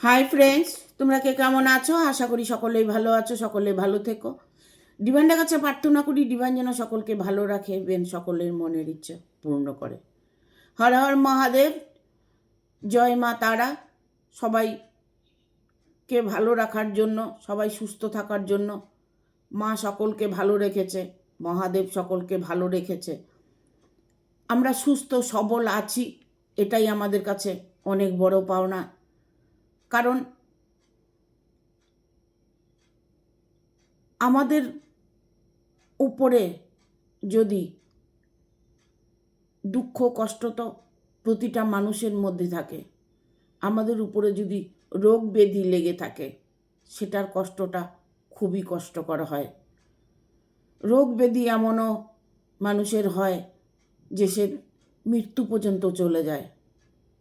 Hi friends, তোমরা কে কেমন আছো? আশা করি সকলেই ভালো আছো, সকলে ভালো থেকো। ডিভাইনের কাছে প্রার্থনা করি ডিভাইন যেন সকলকে ভালো রাখে, বেন সকলের মনের ইচ্ছা পূর্ণ করে। হর হর মহাদেব, জয় মা তারা। সবাইকে ভালো রাখার জন্য, সবাই সুস্থ থাকার জন্য মা সকলকে ভালো রেখেছে, মহাদেব সকলকে ভালো রেখেছে। আমরা সুস্থ সবল আছি, এটাই আমাদের কাছে অনেক বড় পাওনা। কারণ আমাদের উপরে যদি দুঃখ কষ্ট তো প্রতিটা মানুষের মধ্যে থাকে, আমাদের উপরে যদি রোগ ব্যাধি লেগে থাকে সেটার কষ্টটা খুবই কষ্টকর হয়। রোগ ব্যাধি এমনও মানুষের হয় যে সে মৃত্যু পর্যন্ত চলে যায়।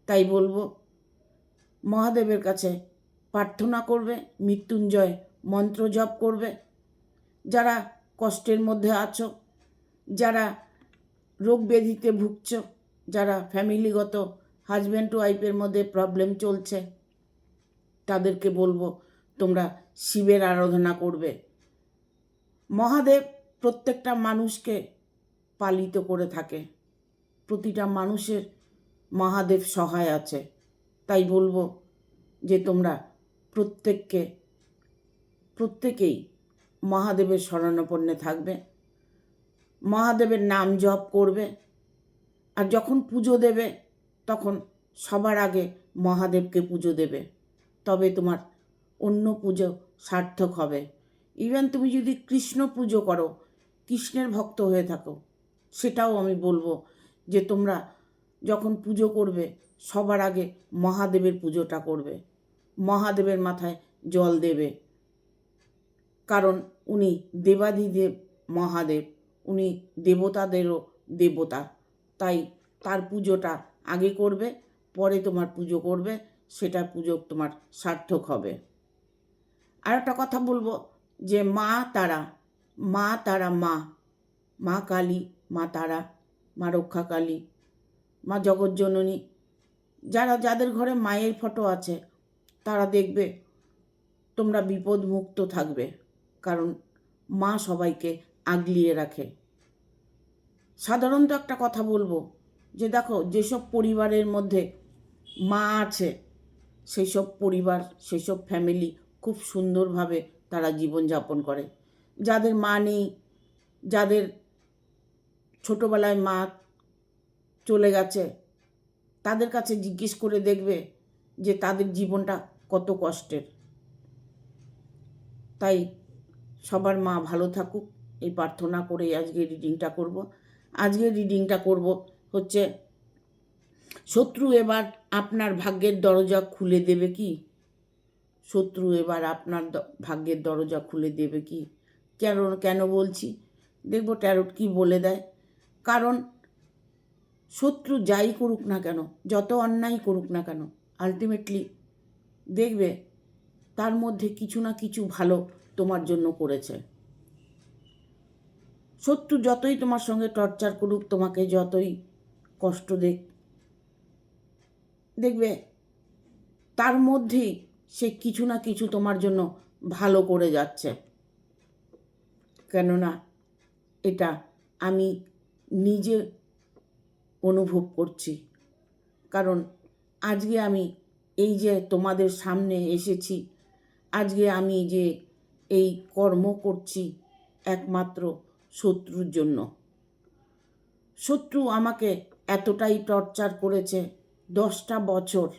তাই বলবো, মহাদেবের কাছে প্রার্থনা করবে, মৃত্যুঞ্জয় মন্ত্র জপ করবে। যারা কষ্টের মধ্যে আছো, যারা রোগ ব্যাধিতে ভুগছ, যারা ফ্যামিলিগত হাজব্যান্ড ওয়াইফের মধ্যে প্রবলেম চলছে, তাদেরকে বলবো তোমরা শিবের আরাধনা করবে। মহাদেব প্রত্যেকটা মানুষকে পালিত করে থাকে, প্রতিটা মানুষের মহাদেব সহায় আছে। তাই বলবো যে তোমরা প্রত্যেকেই মহাদেবের শরণাপন্নে থাকবে, মহাদেবের নাম জপ করবে। আর যখন পুজো দেবে তখন সবার আগে মহাদেবকে পুজো দেবে, তবে তোমার অন্য পুজো সার্থক হবে। ইভেন তুমি যদি কৃষ্ণ পুজো করো, কৃষ্ণের ভক্ত হয়ে থাকো, সেটাও আমি বলবো যে তোমরা যখন পুজো করবে সবার আগে মহাদেবের পুজোটা করবে, মহাদেবের মাথায় জল দেবে। কারণ উনি দেবাদিদেব মহাদেব, উনি দেবতাদেরও দেবতা। তাই তার পুজোটা আগে করবে, পরে তোমার পুজো করবে, সেটা পুজো তোমার সার্থক হবে। আর একটা কথা বলবো যে মা তারা, মা কালী, মা তারা, মা রক্ষাকালী, মা জগজ্জননী, যাদের ঘরে মায়ের ফটো আছে তারা দেখবে তোমরা বিপদ মুক্ত থাকবে। কারণ মা সবাইকে আগলিয়ে রাখে। সাধারণত একটা কথা বলবো যে দেখো, যেসব পরিবারের মধ্যে মা আছে সেই সব পরিবার, সেই সব ফ্যামিলি খুব সুন্দরভাবে তারা জীবনযাপন করে। যাদের মা নেই, যাদের ছোটোবেলায় মা চলে গেছে, তাদের কাছে জিজ্ঞেস করে দেখবে যে তাদের জীবনটা কত কষ্টের। তাই সবার মা ভালো থাকুক এই প্রার্থনা করে আজকে রিডিংটা করব। আজকের রিডিংটা করব হচ্ছে, শত্রু এবার আপনার ভাগ্যের দরজা খুলে দেবে কি? শত্রু এবার আপনার ভাগ্যের দরজা খুলে দেবে কি? কেন বলছি দেখবো ট্যারোট কি বলে দেয়। কারণ শত্রু যাই করুক না কেন, যত অন্যায় করুক না কেন, আলটিমেটলি দেখবে তার মধ্যে কিছু না কিছু ভালো তোমার জন্য করেছে। শত্রু যতই তোমার সঙ্গে টর্চার করুক, তোমাকে যতই কষ্ট দেখবে তার মধ্যেই সে কিছু না কিছু তোমার জন্য ভালো করে যাচ্ছে। কেননা এটা আমি নিজে অনুভব করছি। কারণ আজকে আমি এই যে তোমাদের সামনে এসেছি, আজকে আমি যে এই কর্ম করছি একমাত্র শত্রুর জন্য। শত্রু আমাকে এতটাই টর্চার করেছে 10টা বছর,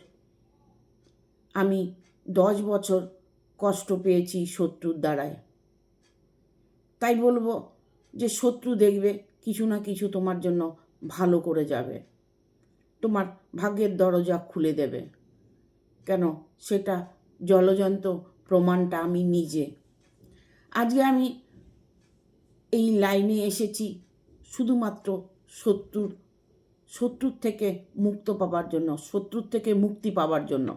আমি 10 বছর কষ্ট পেয়েছি শত্রুর দ্বারায়। তাই বলবো যে শত্রু দেখবে কিছু না কিছু তোমার জন্য ভালো করে যাবে, তোমার ভাগ্যের দরজা খুলে দেবে। কেন, সেটা জলজন্ত প্রমাণটা আমি নিজে। আজকে আমি এই লাইনে এসেছি শুধুমাত্র শত্রুর থেকে মুক্ত পাবার জন্য, শত্রুর থেকে মুক্তি পাবার জন্য।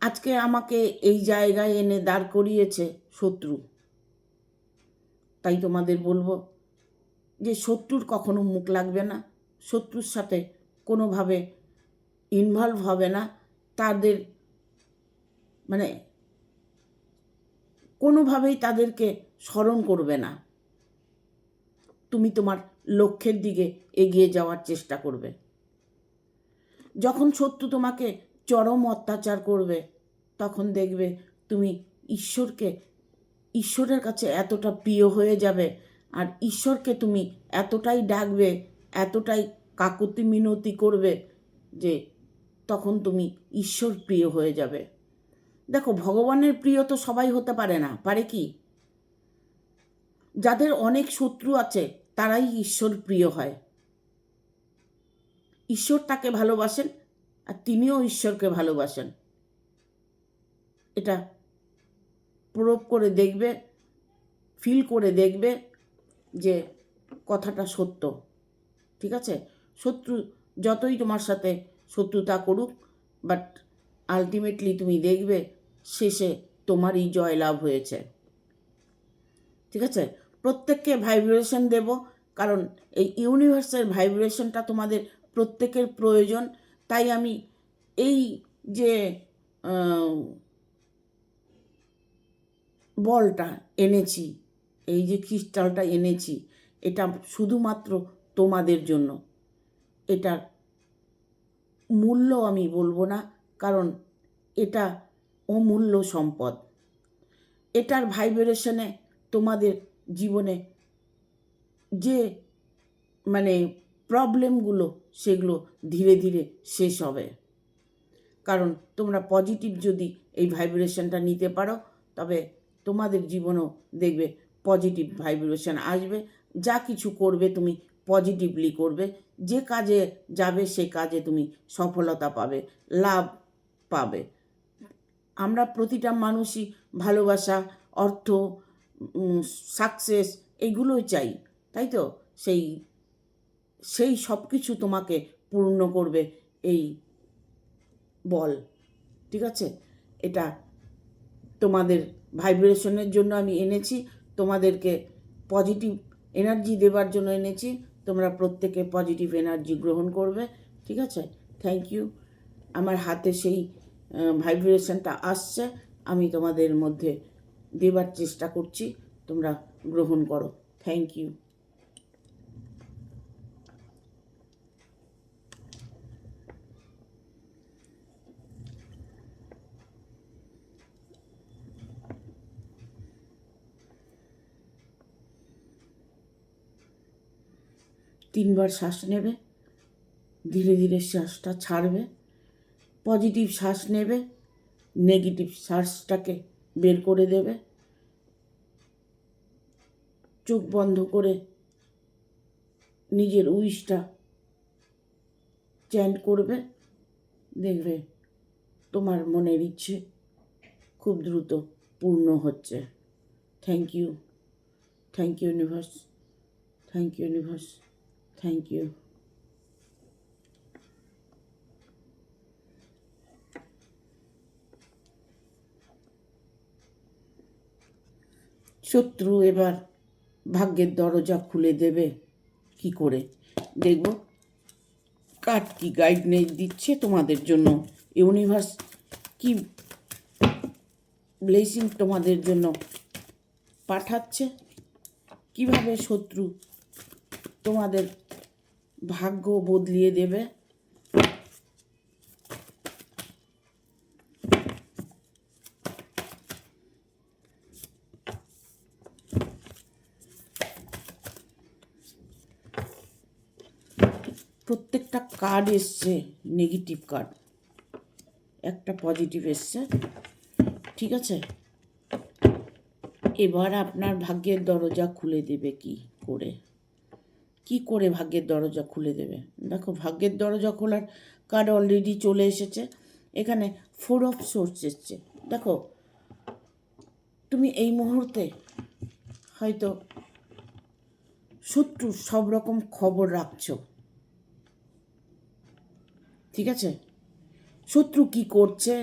আজকে আমাকে এই জায়গায় এনে দাঁড় করিয়েছে শত্রু। তাই তোমাদের বলবো যে শত্রুর কখনো মুখ লাগবে না, শত্রুর সাথে কোনোভাবে ইনভলভ হবে না, তাদের মানে কোনোভাবেই তাদেরকে স্মরণ করবে না। তুমি তোমার লক্ষ্যের দিকে এগিয়ে যাওয়ার চেষ্টা করবে। যখন শত্রু তোমাকে চরম অত্যাচার করবে, তখন দেখবে তুমি ঈশ্বরের কাছে এতটা প্রিয় হয়ে যাবে, আর ঈশ্বরকে তুমি এতটাই ডাকবে, এতটাই কাকুতি মিনতি করবে যে তখন তুমি ঈশ্বর প্রিয় হয়ে যাবে। দেখো, ভগবানের প্রিয় তো সবাই হতে পারে না, পারে কি? যাদের অনেক শত্রু আছে তারাই ঈশ্বর প্রিয় হয়। ঈশ্বর তাকে ভালোবাসেন আর তিনিও ঈশ্বরকে ভালোবাসেন। এটা প্রয়োগ করে দেখবে, ফিল করে দেখবে যে কথাটা সত্য। ঠিক আছে? শত্রু যতই তোমার সাথে শত্রুতা করুক, বাট আলটিমেটলি তুমি দেখবে শেষে তোমারই জয়লাভ হয়েছে। ঠিক আছে? প্রত্যেককে ভাইব্রেশন দেব, কারণ এই ইউনিভার্সের ভাইব্রেশনটা তোমাদের প্রত্যেকের প্রয়োজন। তাই আমি এই যে বলটা এনেছি, এই যে ক্রিস্টালটা এনেছি, এটা শুধুমাত্র তোমাদের জন্য। এটার মূল্য আমি বলবো না, কারণ এটা অমূল্য সম্পদ। এটার ভাইব্রেশনে তোমাদের জীবনে যে মানে প্রবলেমগুলো, সেগুলো ধীরে ধীরে শেষ হবে। কারণ তোমরা পজিটিভ যদি এই ভাইব্রেশনটা নিতে পারো, তবে তোমাদের জীবনেও দেখবে পজিটিভ ভাইব্রেশন আসবে। যা কিছু করবে তুমি পজিটিভলি করবে, যে কাজে যাবে সে কাজে তুমি সফলতা পাবে, লাভ পাবে। আমরা প্রতিটা মানুষই ভালোবাসা, অর্থ, সাকসেস এইগুলোই চাই, তাই তো? সেই সব কিছু তোমাকে পূর্ণ করবে এই বল। ঠিক আছে? এটা তোমাদের ভাইব্রেশনের জন্য আমি এনেছি, তোমাদেরকে পজিটিভ এনার্জি দেবার জন্য এনেছি। তোমরা প্রত্যেকে পজিটিভ এনার্জি গ্রহণ করবে। ঠিক আছে? Thank you. আমার হাতে সেই ভাইব্রেশনটা আসছে, আমি তোমাদের মধ্যে দেবার চেষ্টা করছি, তোমরা গ্রহণ করো। Thank you. তিনবার শ্বাস নেবে, ধীরে ধীরে শ্বাসটা ছাড়বে। পজিটিভ শ্বাস নেবে, নেগেটিভ শ্বাসটাকে বের করে দেবে। চোখ বন্ধ করে নিজের উইশটা চ্যান্ট করবে, দেখবে তোমার মনের ইচ্ছে খুব দ্রুত পূর্ণ হচ্ছে। Thank you, thank you universe, thank you universe, thank you. শত্রু এবার ভাগ্যের দরজা খুলে দেবে কি করে, দেখব কার্ড কি গাইডলাইন দিচ্ছে তোমাদের জন্য, ইউনিভার্স কি ব্লেসিং তোমাদের জন্য পাঠাচ্ছে, কিভাবে শত্রু তোমাদের ভাগ্য বদলিয়ে দেবে। প্রত্যেকটা কার্ড এসছে নেগেটিভ কার্ড, একটা পজিটিভ এসছে। ঠিক আছে? এবার আপনার ভাগ্যের দরজা খুলে দেবে কি করে, কি করে ভাগ্যের দরজা খুলে দেবে। দেখো, ভাগ্যের দরজা খোলার কার্ড অলরেডি চলে এসেছে। এখানে 4 অফ সোর্স এসছে। দেখো, তুমি এই মুহূর্তে হয়তো শত্রুর সব রকম খবর রাখছো। ঠিক আছে? শত্রু কি করছে,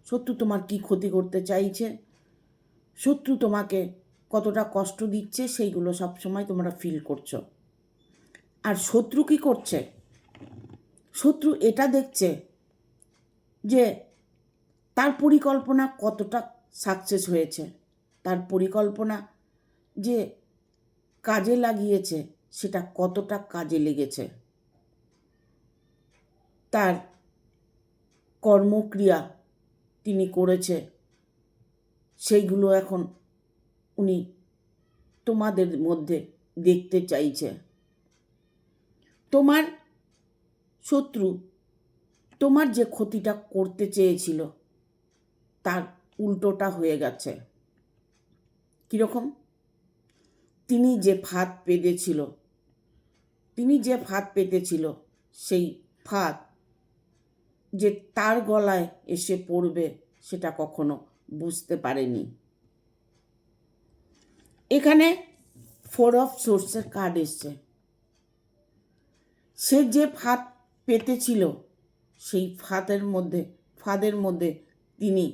শত্রু তোমার কি ক্ষতি করতে চাইছে, শত্রু তোমাকে কতটা কষ্ট দিচ্ছে, সেইগুলো সবসময় তোমরা ফিল করছো। আর শত্রু কি করছে, শত্রু এটা দেখছে যে তার পরিকল্পনা কতটা সাকসেস হয়েছে, তার পরিকল্পনা যে কাজে লাগিয়েছে সেটা কতটা কাজে লেগেছে, তার কর্মক্রিয়া তিনি করেছে সেইগুলো এখন উনি তোমাদের মধ্যে দেখতে চাইছে। তোমার শত্রু তোমার যে ক্ষতিটা করতে চেয়েছিল তার উল্টোটা হয়ে গেছে। কীরকম? তিনি যে ফাঁদ পেতেছিল সেই ফাঁদ যে তার গলায় এসে পড়বে সেটা কখনো বুঝতে পারেনি। এখানে 4 অফ সোর্সের কার্ড এসছে। সে যে ফাঁদ পেতেছিল সেই ফাঁদের মধ্যে তিনি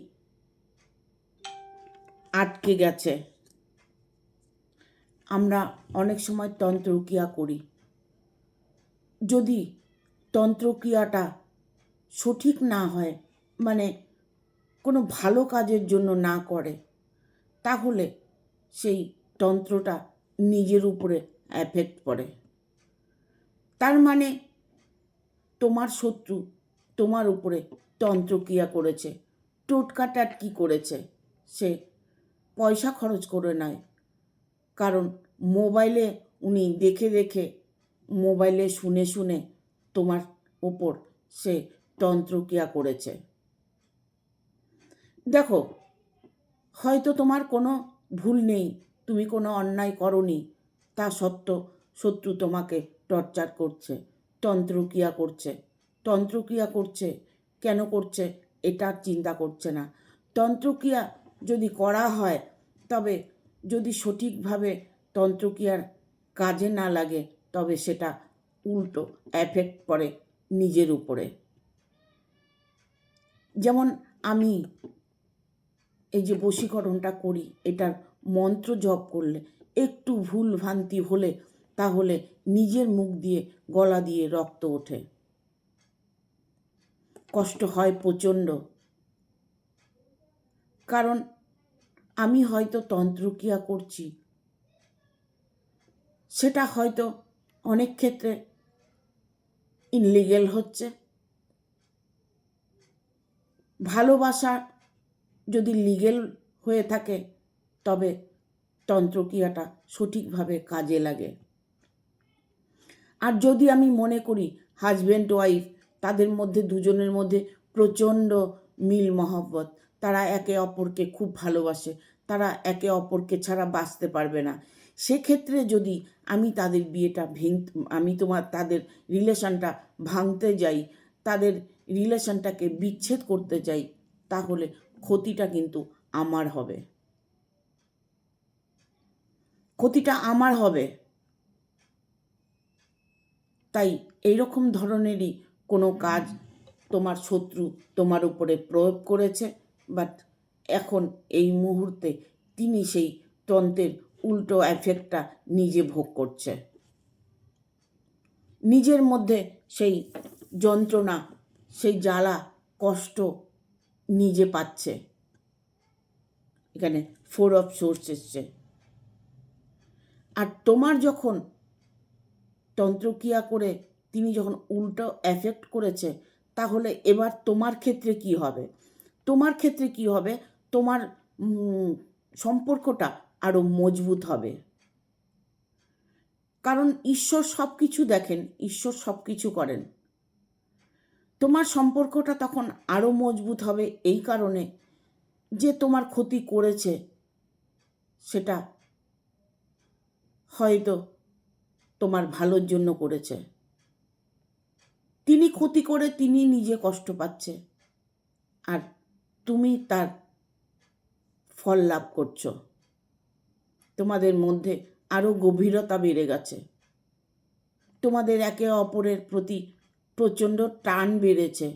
আটকে গেছে। আমরা অনেক সময় তন্ত্রক্রিয়া করি, যদি তন্ত্রক্রিয়াটা সঠিক না হয়, মানে কোনো ভালো কাজের জন্য না করে, তাহলে সেই তন্ত্রটা নিজের উপরে এফেক্ট পড়ে। তার মানে তোমার শত্রু তোমার উপরে তন্ত্রক্রিয়া করেছে, টোটকাটাটকি করেছে। সে পয়সা খরচ করে নয়, কারণ মোবাইলে উনি দেখে মোবাইলে শুনে তোমার ওপর সে তন্ত্রক্রিয়া করেছে। দেখো, হয়তো তোমার কোনো ভুল নেই, তুমি কোনো অন্যায় করনি, তা সত্ত্বেও শত্রু তোমাকে টর্চার করছে, তন্ত্রক্রিয়া করছে। কেন করছে এটা চিন্তা করছে না। তন্ত্রক্রিয়া যদি করা হয়, তবে যদি সঠিকভাবে তন্ত্রক্রিয়ার কাজে না লাগে, তবে সেটা উল্টো এফেক্ট পড়ে নিজের উপরে। যেমন আমি এই যে বশীকরণটা করি, এটার মন্ত্র জপ করলে একটু ভুল ভ্রান্তি হলে তাহলে নিজের মুখ দিয়ে গলা দিয়ে রক্ত ওঠে, কষ্ট হয় প্রচণ্ড। কারণ আমি হয়তো তন্ত্রক্রিয়া করছি, সেটা হয়তো অনেক ক্ষেত্রে ইনলিগ্যাল হচ্ছে। ভালোবাসা যদি লিগ্যাল হয়ে থাকে তবে তন্ত্রক্রিয়াটা সঠিকভাবে কাজে লাগে। আর যদি আমি মনে করি হাজব্যান্ড ওয়াইফ, তাদের মধ্যে দুজনের মধ্যে প্রচণ্ড মিল মহব্বত, তারা একে অপরকে খুব ভালোবাসে, তারা একে অপরকে ছাড়া বাঁচতে পারবে না, সেক্ষেত্রে যদি আমি তাদের বিয়েটা তাদের রিলেশনটা ভাঙতে যাই, তাদের রিলেশনটাকে বিচ্ছেদ করতে চাই, তাহলে ক্ষতিটা কিন্তু আমার হবে, তাই এইরকম ধরনেরই কোনো কাজ তোমার শত্রু তোমার উপরে প্রয়োগ করেছে, বাট এখন এই মুহূর্তে তিনি সেই তন্ত্রের উল্টো এফেক্টটা নিজে ভোগ করছে, নিজের মধ্যে সেই যন্ত্রণা, সেই জ্বালা কষ্ট নিজে পাচ্ছে। এখানে 4 অফ সোর্স এসছে। আর তোমার যখন তন্ত্রক্রিয়া করে তিনি যখন উল্টো এফেক্ট করেছে, তাহলে এবার তোমার ক্ষেত্রে কি হবে? তোমার সম্পর্কটা আরও মজবুত হবে। কারণ ঈশ্বর সব কিছু দেখেন, ঈশ্বর সব কিছু করেন। তোমার সম্পর্কটা তখন আরও মজবুত হবে এই কারণে যে তোমার ক্ষতি করেছে সেটা হয়তো তোমার ভালোর জন্য করেছে। তিনি ক্ষতি করে তিনি নিজে কষ্ট পাচ্ছে, আর তুমি তার ফল লাভ করছো। তোমাদের মধ্যে আরও গভীরতা বেড়ে গেছে, তোমাদের একে অপরের প্রতি প্রচণ্ড টান বেড়েছে,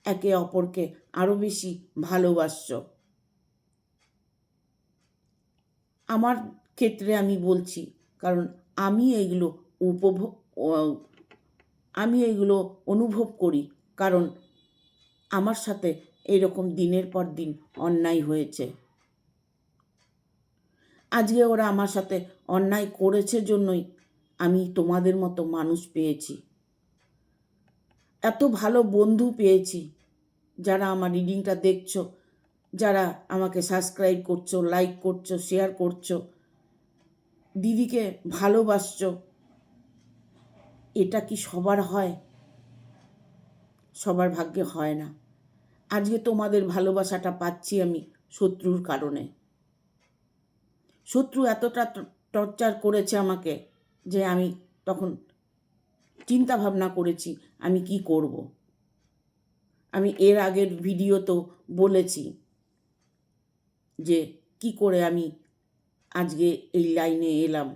একে অপরকে আরও বেশি ভালোবাসছো। আমার ক্ষেত্রে আমি বলছি, কারণ আমি এইগুলো অনুভব করি, কারণ আমার সাথে এরকম দিনের পর দিন অন্যায় হয়েছে। আজকে ওরা আমার সাথে অন্যায় করেছে জন্যই আমি তোমাদের মতো মানুষ পেয়েছি, এত ভালো বন্ধু পেয়েছি, যারা আমার রিডিংটা দেখছো, যারা আমাকে সাবস্ক্রাইব করছো, লাইক করছো, শেয়ার করছো, দিদিকে ভালোবাসছো। এটা কি সবার হয়? সবার ভাগ্যে হয় না। আজকে তোমাদের ভালোবাসাটা পাচ্ছি আমি শত্রুর কারণে। শত্রু এতটা টর্চার করেছে আমাকে যে আমি তখন চিন্তা ভাবনা করেছি আমি কি করব। আমি এর আগের ভিডিওতেও বলেছি যে কি করে আমি আজকে এই লাইনে এলাম।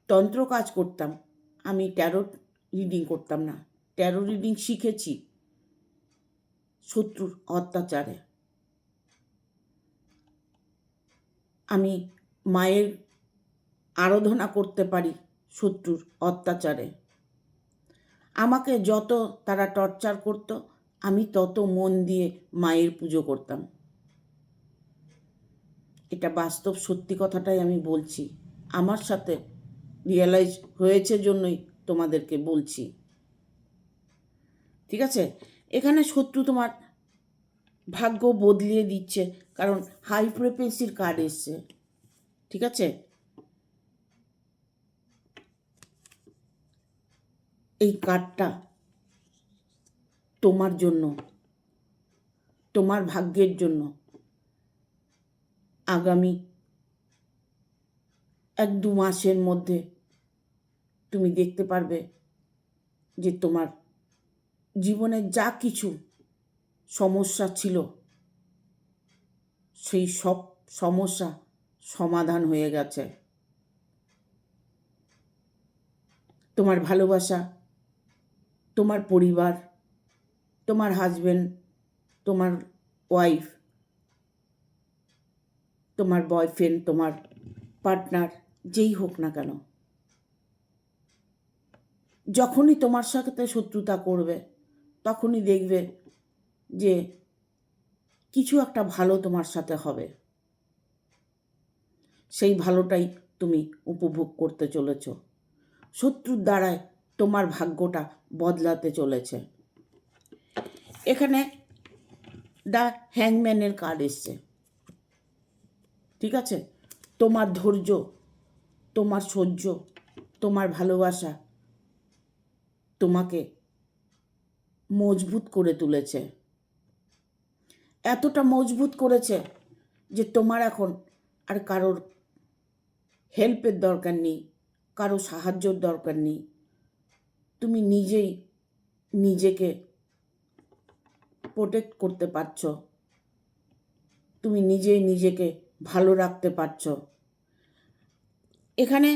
তন্ত্র কাজ করতাম, আমি ট্যারো রিডিং করতাম না। ট্যারো রিডিং শিখেছি শত্রুর অত্যাচারে। আমি মায়ের আরাধনা করতে পারি শত্রুর অত্যাচারে। আমাকে যত তারা টর্চার করত, আমি তত মন দিয়ে মায়ের পুজো করতাম। এটা বাস্তব সত্যি কথাটাই আমি বলছি, আমার সাথে রিয়েলাইজ হয়েছে জন্যই তোমাদেরকে বলছি। ঠিক আছে, এখানে শত্রু তোমার ভাগ্য বদলিয়ে দিচ্ছে, কারণ হাই ফ্রিকোয়েন্সির কার্ড এসছে। ঠিক আছে, এই কার্ডটা তোমার জন্য, তোমার ভাগ্যের জন্য। আগামী 1-2 মাসের মধ্যে তুমি দেখতে পারবে যে তোমার জীবনে যা কিছু সমস্যা ছিল সেই সব সমস্যা সমাধান হয়ে গেছে। তোমার ভালোবাসা, তোমার পরিবার, তোমার হাজবেন্ড, তোমার ওয়াইফ, তোমার বয়ফ্রেন্ড, তোমার পার্টনার, যেই হোক না কেন, যখনই তোমার সাথে শত্রুতা করবে তখনই দেখবে যে কিছু একটা ভালো তোমার সাথে হবে। সেই ভালোটাই তুমি উপভোগ করতে চলেছ। শত্রুর দ্বারায় তোমার ভাগ্যটা বদলাতে চলেছে। এখানে দ্য হ্যাংম্যানের কার্ড এসছে। ঠিক আছে, তোমার ধৈর্য, তোমার সহ্য, তোমার ভালোবাসা তোমাকে মজবুত করে তুলেছে। এতটা মজবুত করেছে যে তোমার এখন আর কারোর হেল্পের দরকার নেই, কারো সাহায্যর দরকার নেই। তুমি নিজেই নিজেকে প্রোটেক্ট করতে পারছো, তুমি নিজেই নিজেকে ভালো রাখতে পারছো। এখানে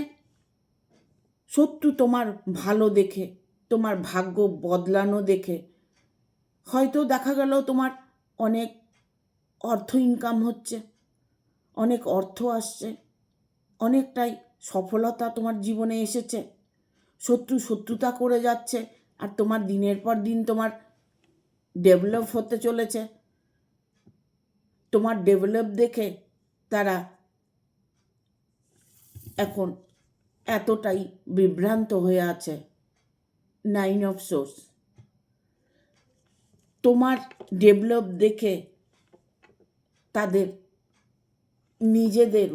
শত্রু তোমার ভালো দেখে, তোমার ভাগ্য বদলানো দেখে, হয়তো দেখা গেল তোমার অনেক অর্থ ইনকাম হচ্ছে, অনেক অর্থ আসছে, অনেকটাই সফলতা তোমার জীবনে এসেছে। শত্রু শত্রুতা করে যাচ্ছে আর তোমার দিনের পর দিন তোমার ডেভেলপ হতে চলেছে। তোমার ডেভেলপ দেখে তারা এখন এতটাই বিভ্রান্ত হয়ে আছে। 9 অফ সোর্স, তোমার ডেভেলপ দেখে তাদের নিজেদের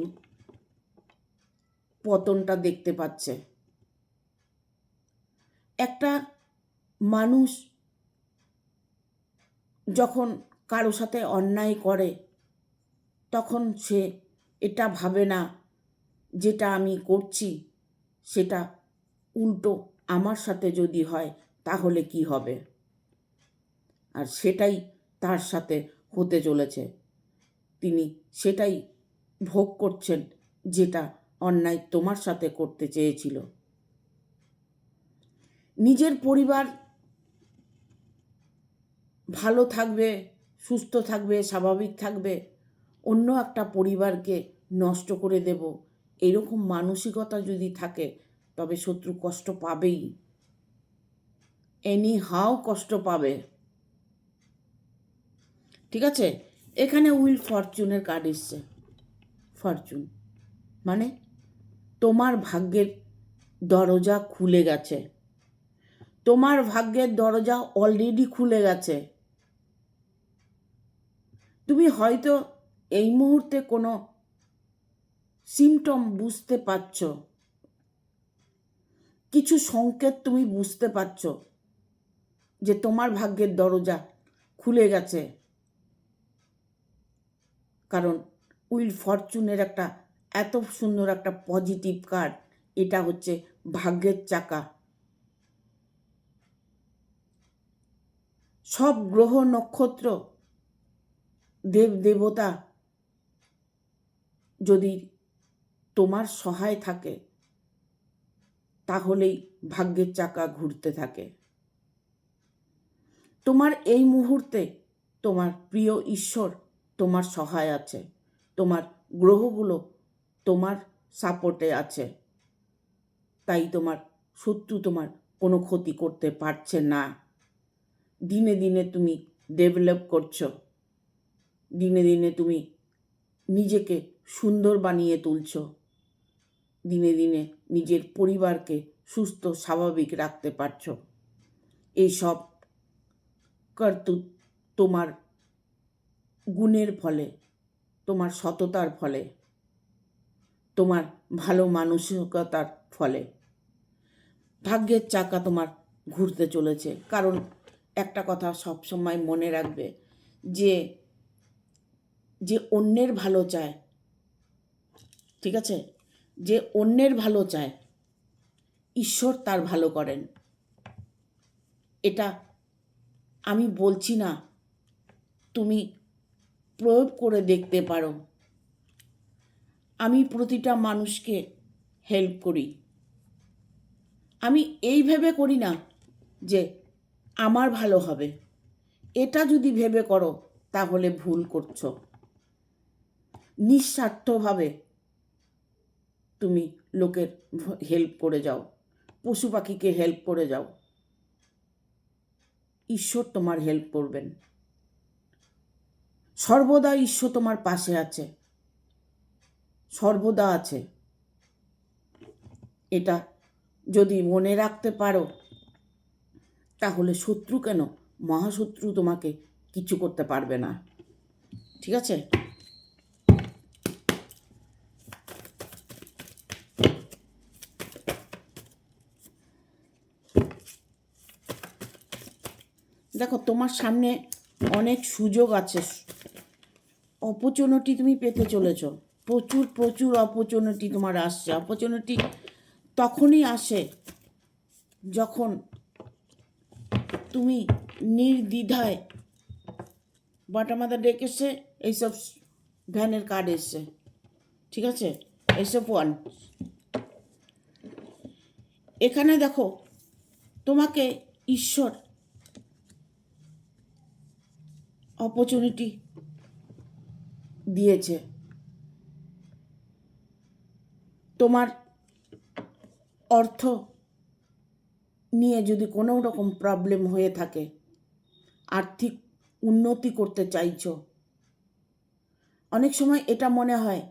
পতনটা দেখতে পাচ্ছে। একটা মানুষ যখন কারো সাথে অন্যায় করে তখন সে এটা ভাবে না যেটা আমি করছি সেটা উল্টো আমার সাথে যদি হয় তাহলে কি হবে, আর সেটাই তার সাথে হতে চলেছে। তিনি সেটাই ভোগ করছেন যেটা অন্যায় তোমার সাথে করতে চেয়েছিল। নিজের পরিবার ভালো থাকবে, সুস্থ থাকবে, স্বাভাবিক থাকবে, অন্য একটা পরিবারকে নষ্ট করে দেব, এরকম মানসিকতা যদি থাকে তবে শত্রু কষ্ট পাবেই, এনি হাও কষ্ট পাবে। ঠিক আছে, এখানে উইল ফরচুনের কার্ড এসছে। ফরচুন মানে তোমার ভাগ্যের দরজা খুলে গেছে, তোমার ভাগ্যের দরজা অলরেডি খুলে গেছে। তুমি হয়তো এই মুহূর্তে কোনো সিমটম বুঝতে পারছ, কিছু সংকেত তুমি বুঝতে পারছ যে তোমার ভাগ্যের দরজা খুলে গেছে। কারণ উইল ফরচুনের একটা এত সুন্দর একটা পজিটিভ কার্ড, এটা হচ্ছে ভাগ্যের চাকা। সব গ্রহ নক্ষত্র দেব দেবতা যদি তোমার সহায় থাকে তাহলেই ভাগ্যের চাকা ঘুরতে থাকে। তোমার এই মুহূর্তে তোমার প্রিয় ঈশ্বর তোমার সহায় আছে, তোমার গ্রহগুলো তোমার সাপোর্টে আছে, তাই তোমার শত্রু তোমার কোনো ক্ষতি করতে পারছে না। দিনে দিনে তুমি ডেভেলপ করছো, দিনে দিনে তুমি নিজেকে সুন্দর বানিয়ে তুলছ, দিনে দিনে নিজের পরিবারকে সুস্থ স্বাভাবিক রাখতে পারছ। এইসব কর্তৃত্ব তোমার গুণের ফলে, তোমার সততার ফলে, তোমার ভালো মানসিকতার ফলে ভাগ্যের চাকা তোমার ঘুরতে চলেছে। কারণ একটা কথা সবসময় মনে রাখবে, যে যে অন্যের ভালো চায়, ঠিক আছে, যে অন্যের ভালো চায় ঈশ্বর তার ভালো করেন। এটা আমি বলছি না, তুমি প্রয়োগ করে দেখতে পারো। আমি প্রতিটা মানুষকে হেল্প করি। আমি এই ভেবে করি না যে আমার ভালো হবে, এটা যদি ভেবে করো তাহলে ভুল করছো। নিঃস্বার্থভাবে তুমি লোকের হেল্প করে যাও, পশু পাখিকে হেল্প করে যাও, ঈশ্বর তোমার হেল্প করবেন। সর্বদা ঈশ্বর তোমার পাশে আছে, সর্বদা আছে। এটা যদি মনে রাখতে পারো তাহলে শত্রু কেন, মহাশত্রু তোমাকে কিছু করতে পারবে না। ঠিক আছে, দেখো তোমার সামনে অনেক সুযোগ আছে, অপরচুনিটি তুমি পেতে চলেছ। প্রচুর প্রচুর অপরচুনিটি তোমার আসছে। অপরচুনিটি তখনই আসে যখন তুমি নির্দ্বিধায়, বাটা মাথা ডেকেছে, এইসব ভ্যানের কার্ড এসছে, ঠিক আছে, এইসব ওয়ান। এখানে দেখো তোমাকে ঈশ্বর অপরচুনিটি দিয়েছে। তোমার অর্থ নিয়ে যদি কোনো রকম প্রবলেম হয়ে থাকে, আর্থিক উন্নতি করতে চাইছো, অনেক সময় এটা মনে হয়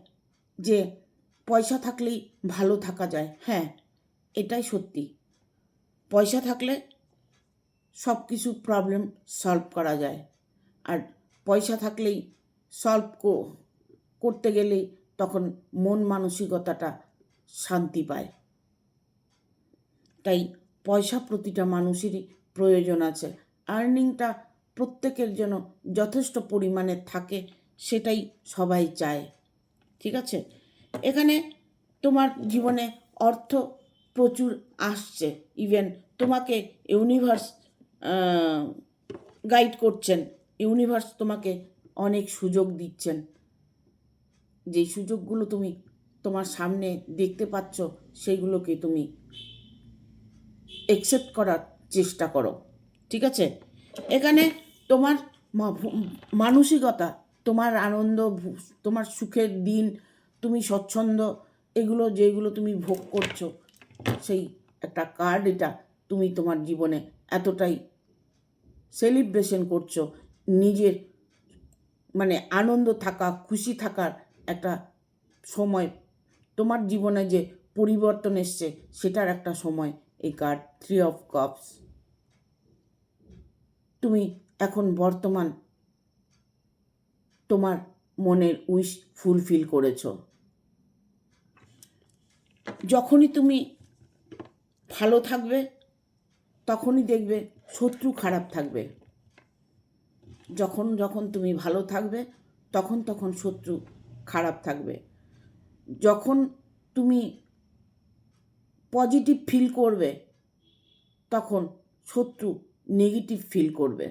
যে পয়সা থাকলেই ভালো থাকা যায়। হ্যাঁ, এটাই সত্যি। পয়সা থাকলে সব কিছু প্রবলেম সলভ করা যায়, আর পয়সা থাকলেই সলভ করতে গেলেই তখন মন মানসিকতাটা শান্তি পায়। তাই পয়সা প্রতিটা মানুষেরই প্রয়োজন আছে। আর্নিংটা প্রত্যেকের জন্য যথেষ্ট পরিমাণে থাকে, সেটাই সবাই চায়। ঠিক আছে, এখানে তোমার জীবনে অর্থ প্রচুর আসছে। ইভেন তোমাকে ইউনিভার্স গাইড করছেন, ইউনিভার্স তোমাকে অনেক সুযোগ দিচ্ছেন। যেই সুযোগগুলো তুমি তোমার সামনে দেখতে পাচ্ছ সেইগুলোকে তুমি অ্যাকসেপ্ট করার চেষ্টা করো। ঠিক আছে, এখানে তোমার মানসিকতা, তোমার আনন্দ, তোমার সুখের দিন, তুমি স্বচ্ছন্দ, এগুলো যেগুলো তুমি ভোগ করছো, সেই একটা কার্ড এটা। তুমি তোমার জীবনে এতটাই সেলিব্রেশন করছো, নিজের মানে আনন্দ থাকা, খুশি থাকার একটা সময়, তোমার জীবনে যে পরিবর্তন এসছে সেটার একটা সময় এই কার্ড 3 অফ কাপস। তুমি এখন বর্তমান তোমার মনের উইশ ফুলফিল করেছ। যখনই তুমি ভালো থাকবে তখনই দেখবে শত্রু খারাপ থাকবে। যখন যখন তুমি ভালো থাকবে তখন তখন শত্রু খারাপ থাকবে। যখন তুমি পজিটিভ ফিল করবে তখন শত্রু নেগেটিভ ফিল করবে,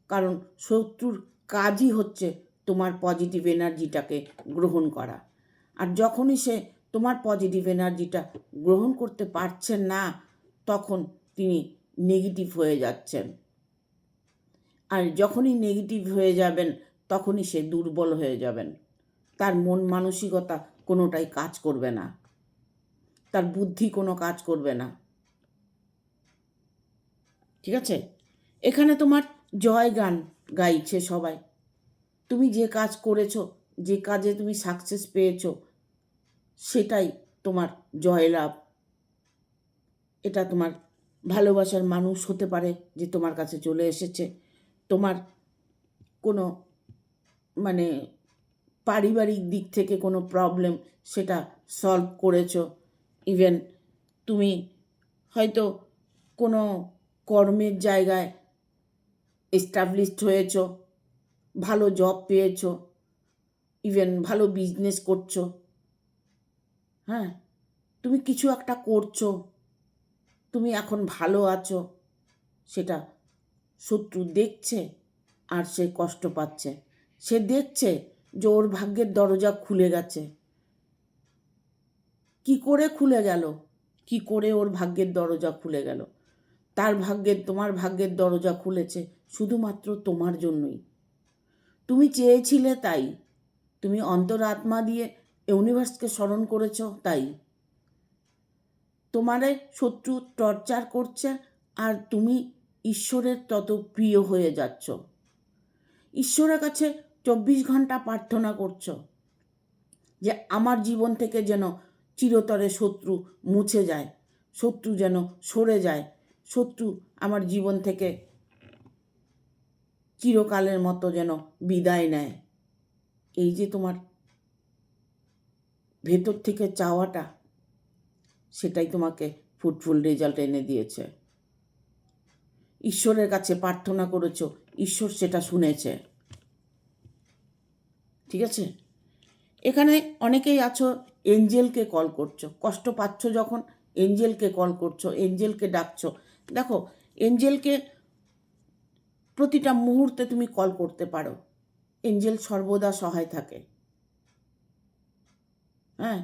কারণ শত্রুর কাজই হচ্ছে তোমার পজিটিভ এনার্জিটাকে গ্রহণ করা। আর যখনই সে তোমার পজিটিভ এনার্জিটা গ্রহণ করতে পারছেন না তখন তিনি নেগেটিভ হয়ে যাচ্ছেন। আর যখনই নেগেটিভ হয়ে যাবেন তখনই সে দুর্বল হয়ে যাবেন। তার মন মানসিকতা কোনোটাই কাজ করবে না, তার বুদ্ধি কোনো কাজ করবে না। ঠিক আছে, এখানে তোমার জয় গান গাইছে সবাই। তুমি যে কাজ করেছো, যে কাজে তুমি সাকসেস পেয়েছো, সেটাই তোমার জয়লাভ। এটা তোমার ভালোবাসার মানুষ হতে পারে যে তোমার কাছে চলে এসেছে, তোমার কোনো মানে পারিবারিক দিক থেকে কোনো প্রবলেম সেটা সলভ করেছো। ইভেন তুমি হয়তো কোনো কর্মের জায়গায় এস্টাবলিশড হয়েছো, ভালো জব পেয়েছো, ইভেন ভালো বিজনেস করছো। হ্যাঁ, তুমি কিছু একটা করছো, তুমি এখন ভালো আছো, সেটা শত্রু দেখছে আর সে কষ্ট পাচ্ছে। সে দেখছে যে ওর ভাগ্যের দরজা খুলে গেছে। কি করে খুলে গেল, কি করে ওর ভাগ্যের দরজা খুলে গেল? তার ভাগ্যের, তোমার ভাগ্যের দরজা খুলেছে শুধুমাত্র তোমার জন্যই। তুমি চেয়েছিলে তাই, তুমি অন্তরাত্মা দিয়ে ইউনিভার্সকে স্মরণ করেছ তাই। তোমারে শত্রু টর্চার করছে আর তুমি ঈশ্বরের তত প্রিয় হয়ে যাচ্ছ। ঈশ্বরের কাছে 24 ঘন্টা প্রার্থনা করছো যে আমার জীবন থেকে যেন চিরতরে শত্রু মুছে যায়, শত্রু যেন সরে যায়, শত্রু আমার জীবন থেকে চিরকালের মতো যেন বিদায় নেয়। এই যে তোমার ভেতর থেকে চাওয়াটা, সেটাই তোমাকে ফ্রুটফুল রেজাল্ট এনে দিয়েছে। ঈশ্বরের কাছে প্রার্থনা করেছো, ঈশ্বর সেটা শুনেছে। ঠিক আছে, এখানে অনেকেই আছো এঞ্জেলকে কল করছো, কষ্ট পাচ্ছ যখন এঞ্জেলকে কল করছো, এঞ্জেলকে ডাকছো। দেখো, এঞ্জেলকে প্রতিটা মুহূর্তে তুমি কল করতে পারো, এঞ্জেল সর্বদা সহায় থাকে। হ্যাঁ,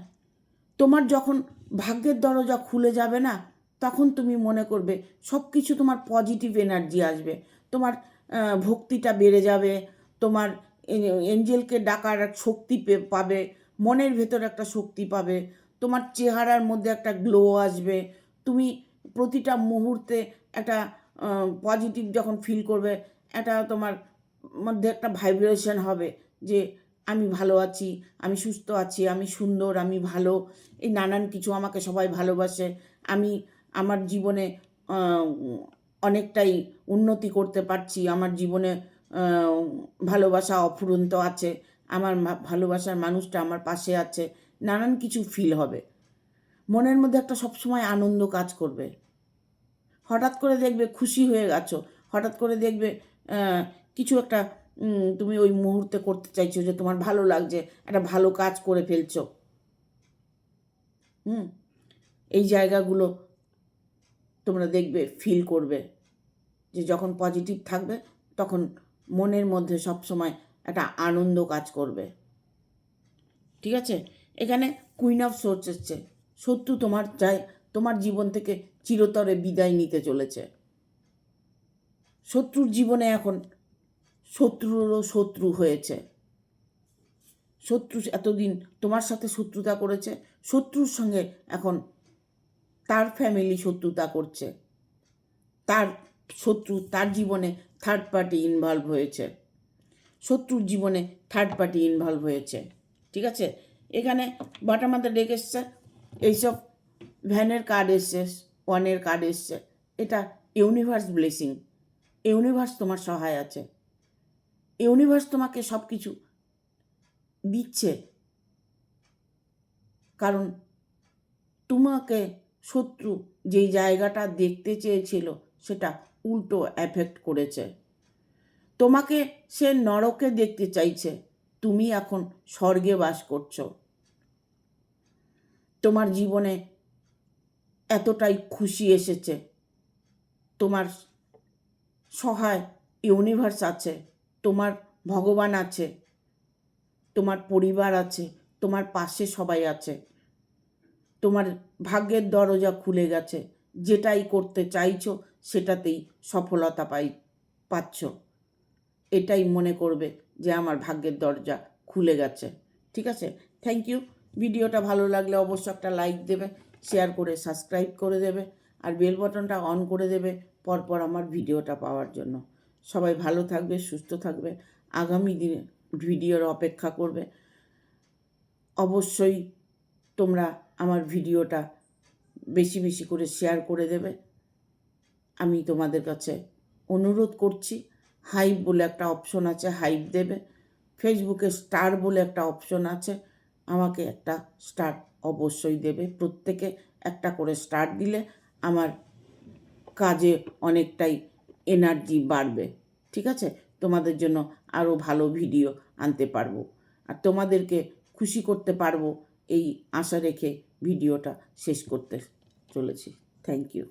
তোমার যখন ভাগ্যের দরজা খুলে যাবে না তখন তুমি মনে করবে সব কিছু তোমার পজিটিভ এনার্জি আসবে, তোমার ভক্তিটা বেড়ে যাবে, তোমার এঞ্জেলকে ডাকার এক শক্তি পাবে, মনের ভেতর একটা শক্তি পাবে, তোমার চেহারার মধ্যে একটা গ্লো আসবে। তুমি প্রতিটা মুহূর্তে একটা পজিটিভ যখন ফিল করবে, একটা তোমার মধ্যে একটা ভাইব্রেশন হবে যে আমি ভালো আছি, আমি সুস্থ আছি, আমি সুন্দর, আমি ভালো, এই নানান কিছু, আমাকে সবাই ভালোবাসে, আমি আমার জীবনে অনেকটাই উন্নতি করতে পারছি, আমার জীবনে ভালোবাসা অফুরন্ত আছে, আমার ভালোবাসার মানুষটা আমার পাশে আছে, নানান কিছু ফিল হবে। মনের মধ্যে একটা সবসময় আনন্দ কাজ করবে। হঠাৎ করে দেখবে খুশি হয়ে গেছো, হঠাৎ করে দেখবে কিছু একটা তুমি ওই মুহূর্তে করতে চাইছো যে তোমার ভালো লাগছে, একটা ভালো কাজ করে ফেলছো। এই জায়গাগুলো তোমরা দেখবে, ফিল করবে যে যখন পজিটিভ থাকবে তখন মনের মধ্যে সবসময় একটা আনন্দ কাজ করবে। ঠিক আছে, এখানে কুইন অফ সোর্স এসছে। শত্রু তোমার চাই তোমার জীবন থেকে চিরতরে বিদায় নিতে চলেছে। শত্রুর জীবনে এখন শত্রুরও শত্রু হয়েছে। শত্রু এতদিন তোমার সাথে শত্রুতা করেছে, শত্রুর সঙ্গে এখন তার ফ্যামিলি শত্রুতা করছে, তার শত্রু, তার জীবনে থার্ড পার্টি ইনভলভ হয়েছে। শত্রুর জীবনে থার্ড পার্টি ইনভলভ হয়েছে। ঠিক আছে, এখানে বটম অফ দ্য ডেক এসছে, এইসব ভ্যানের কার্ড এসছে, ওয়ানের কার্ড এসছে। এটা ইউনিভার্স ব্লেসিং। ইউনিভার্স তোমার সহায় আছে, ইউনিভার্স তোমাকে সব কিছু দিচ্ছে, কারণ তোমাকে শত্রু যেই জায়গাটা দেখতে চেয়েছিল সেটা উল্টো এফেক্ট করেছে। তোমাকে সে নরকে দেখতে চাইছে, তুমি এখন স্বর্গে বাস করছো। তোমার জীবনে এতটাই খুশি এসেছে, তোমার সহায় ইউনিভার্স আছে, তোমার ভগবান আছে, তোমার পরিবার আছে, তোমার পাশে সবাই আছে, তোমার ভাগ্যের দরজা খুলে গেছে, যেটাই করতে চাইছো সেটাতেই সফলতা পাচ্ছ। এটাই মনে করবে যে আমার ভাগ্যের দরজা খুলে গেছে। ঠিক আছে, থ্যাংক ইউ। ভিডিওটা ভালো লাগলে অবশ্যই একটা লাইক দেবে, শেয়ার করে সাবস্ক্রাইব করে দেবে, আর বেল বাটনটা অন করে দেবে পরপর আমার ভিডিওটা পাওয়ার জন্য। সবাই ভালো থাকবে, সুস্থ থাকবে, আগামী দিনে ভিডিওর অপেক্ষা করবে। অবশ্যই তোমরা আমার ভিডিওটা বেশি বেশি করে শেয়ার করে দেবে। আমি তোমাদের কাছে অনুরোধ করছি, হাইপ বলে একটা অপশন আছে, হাইপ দেবে। ফেসবুকে স্টার বলে একটা অপশন আছে, আমাকে একটা স্টার অবশ্যই দেবে। প্রত্যেকে একটা করে স্টার দিলে আমার কাজে অনেকটাই এনার্জি বাড়বে। ঠিক আছে, তোমাদের জন্য আরও ভালো ভিডিও আনতে পারবো, আর তোমাদেরকে খুশি করতে পারবো এই আশা রেখে ভিডিওটা শেষ করতে চলেছি। Thank you.